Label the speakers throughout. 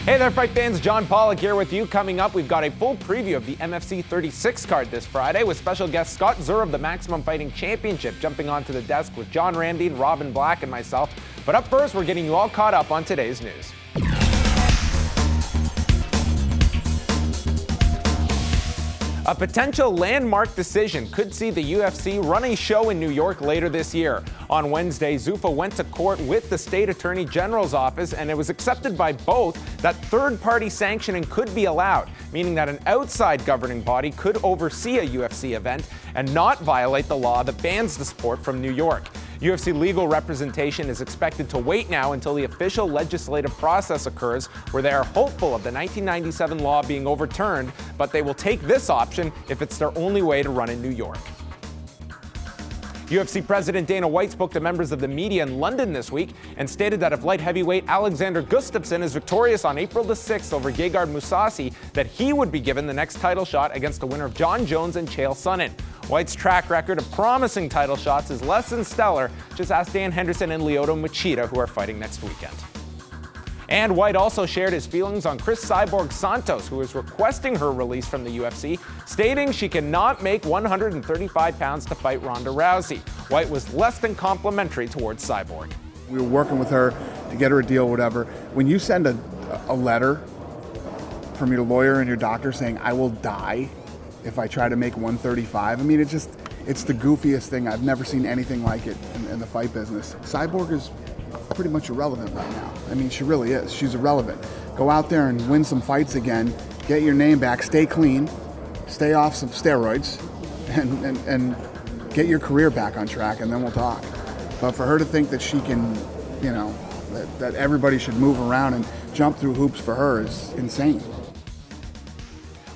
Speaker 1: Hey there, fight fans. John Pollock here with you. Coming up, we've got a full preview of the MFC 36 card this Friday with special guest Scott Zur of the Maximum Fighting Championship jumping onto the desk with John Ramdine, Robin Black, and myself. But up first, we're getting you all caught up on today's news. A potential landmark decision could see the UFC run a show in New York later this year. On Wednesday, Zuffa went to court with the state attorney general's office, and it was accepted by both that third-party sanctioning could be allowed, meaning that an outside governing body could oversee a UFC event and not violate the law that bans the sport from New York. UFC legal representation is expected to wait now until the official legislative process occurs, where they are hopeful of the 1997 law being overturned, but they will take this option if it's their only way to run in New York. UFC President Dana White spoke to members of the media in London this week and stated that if light heavyweight Alexander Gustafsson is victorious on April the 6th over Gegard Mousasi, that he would be given the next title shot against the winner of John Jones and Chael Sonnen. White's track record of promising title shots is less than stellar. Just ask Dan Henderson and Lyoto Machida, who are fighting next weekend. And White also shared his feelings on Cris Cyborg Santos, who is requesting her release from the UFC, stating she cannot make 135 pounds to fight Ronda Rousey. White was less than complimentary towards Cyborg.
Speaker 2: We were working with her to get her a deal, whatever. When you send a letter from your lawyer and your doctor saying, I will die if I try to make 135, I mean, it's the goofiest thing. I've never seen anything like it in the fight business. Cyborg is pretty much irrelevant right now. I mean, she really is. She's irrelevant. Go out there and win some fights again, get your name back, stay clean, stay off some steroids, and get your career back on track, and then we'll talk. But for her to think that she can, you know, that everybody should move around and jump through hoops for her is insane.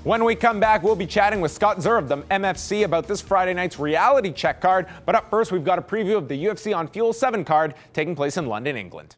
Speaker 1: When we come back, we'll be chatting with Scott Zur of the MFC about this Friday night's reality check card. But up first, we've got a preview of the UFC on Fuel 7 card taking place in London, England.